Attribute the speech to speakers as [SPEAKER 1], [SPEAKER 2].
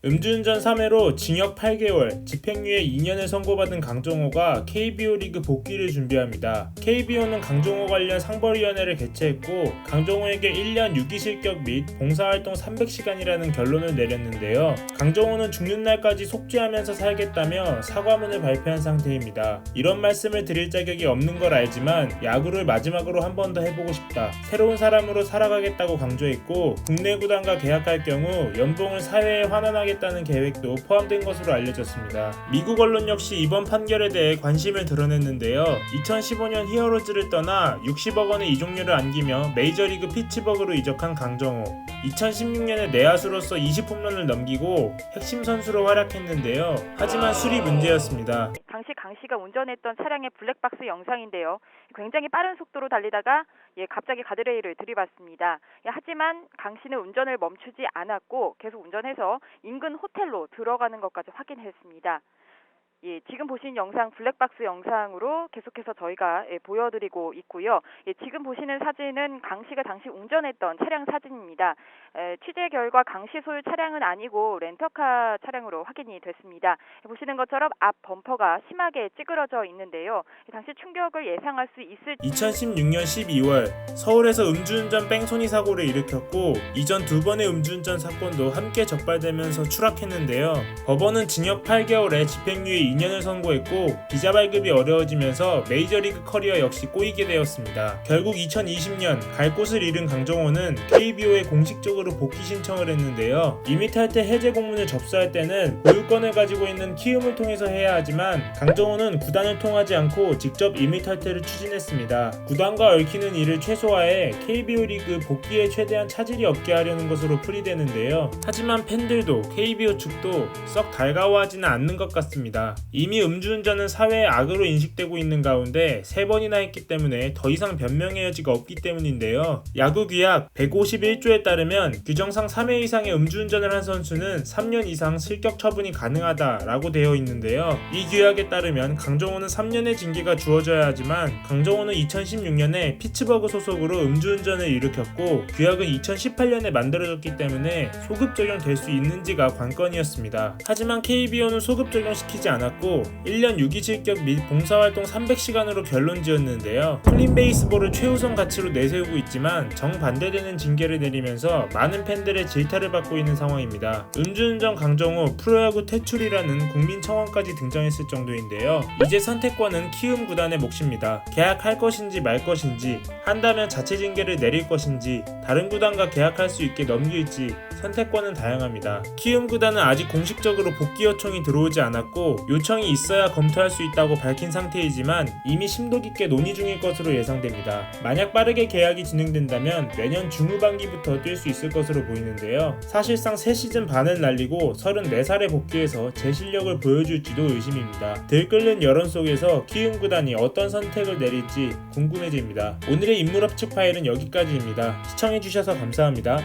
[SPEAKER 1] 음주운전 3회로 징역 8개월, 집행유예 2년을 선고받은 강정호가 KBO 리그 복귀를 준비합니다. KBO는 강정호 관련 상벌위원회를 개최했고 강정호에게 1년 유기실격 및 봉사활동 300시간이라는 결론을 내렸는데요. 강정호는 죽는 날까지 속죄하면서 살겠다며 사과문을 발표한 상태입니다. 이런 말씀을 드릴 자격이 없는 걸 알지만 야구를 마지막으로 한 번 더 해보고 싶다. 새로운 사람으로 살아가겠다고 강조했고 국내 구단과 계약할 경우 연봉을 사회에 환원하겠다는 계획도 포함된 것으로 알려졌습니다. 미국 언론 역시 이번 판결에 대해 관심을 드러냈는데요. 2015년 히어로즈를 떠나 60억 원의 이적료를 안기며 메이저리그 피츠버그로 이적한 강정호. 2016년에 내야수로서 20홈런을 넘기고 핵심 선수로 활약했는데요. 하지만 술이 문제였습니다.
[SPEAKER 2] 당시 강씨가 운전했던 차량의 블랙박스 영상인데요. 굉장히 빠른 속도로 달리다가 갑자기 가드레일을 들이받습니다. 하지만 강씨는 운전을 멈추지 않았고 계속 운전해서 인근 호텔로 들어가는 것까지 확인했습니다. 지금 보신 영상 블랙박스 영상으로 계속해서 저희가 보여드리고 있고요. 지금 보시는 사진은 강씨가 당시 운전했던 차량 사진입니다. 취재 결과 강씨 소유 차량은 아니고 렌터카 차량으로 확인이 됐습니다. 보시는 것처럼 앞 범퍼가 심하게 찌그러져 있는데요. 당시 충격을 예상할 수 있을
[SPEAKER 1] 2016년 12월 서울에서 음주운전 뺑소니 사고를 일으켰고 이전 두 번의 음주운전 사건도 함께 적발되면서 추락했는데요. 법원은 징역 8개월에 집행유예 2년을 선고했고 비자 발급이 어려워지면서 메이저리그 커리어 역시 꼬이게 되었습니다. 결국 2020년 갈 곳을 잃은 강정호는 KBO에 공식적으로 복귀 신청을 했는데요. 이미 탈퇴 해제 공문을 접수할 때는 보유권을 가지고 있는 키움을 통해서 해야 하지만 강정호는 구단을 통하지 않고 직접 임의 탈퇴를 추진했습니다. 구단과 얽히는 일을 최소화해 KBO 리그 복귀에 최대한 차질이 없게 하려는 것으로 풀이되는데요. 하지만 팬들도 KBO 측도 썩 달가워하지는 않는 것 같습니다. 이미 음주운전은 사회의 악으로 인식되고 있는 가운데 3번이나 했기 때문에 더 이상 변명의 여지가 없기 때문인데요. 야구 규약 151조에 따르면 규정상 3회 이상의 음주운전을 한 선수는 3년 이상 실격 처분이 가능하다라고 되어 있는데요. 이 규약에 따르면 강정호는 3년의 징계가 주어져야 하지만 강정호는 2016년에 피츠버그 소속으로 음주운전을 일으켰고 규약은 2018년에 만들어졌기 때문에 소급 적용될 수 있는지가 관건이었습니다. 하지만 KBO는 소급 적용시키지 않았고 1년 유기실격 및 봉사활동 300시간으로 결론 지었는데요. 클린 베이스볼을 최우선 가치로 내세우고 있지만 정반대되는 징계를 내리면서 많은 팬들의 질타를 받고 있는 상황입니다. 음주운전 강정호 프로야구 퇴출이라는 국민청원까지 등장했을 정도인데요. 이제 선택권은 키움 구단의 몫입니다. 계약할 것인지 말 것인지, 한다면 자체 징계를 내릴 것인지, 다른 구단과 계약할 수 있게 넘길지 선택권은 다양합니다. 키움 구단은 아직 공식적으로 복귀 요청이 들어오지 않았고 요청이 있어야 검토할 수 있다고 밝힌 상태이지만 이미 심도 깊게 논의 중일 것으로 예상됩니다. 만약 빠르게 계약이 진행된다면 내년 중후반기부터 뛸 수 있을 것으로 보이는데요. 사실상 3시즌 반을 날리고 34살에 복귀해서 제 실력을 보여줄지도 의심입니다. 들끓는 여론 속에서 키움 구단이 어떤 선택을 내릴지 궁금해집니다. 오늘의 인물합측 파일은 여기까지입니다. 시청해주셔서 감사합니다.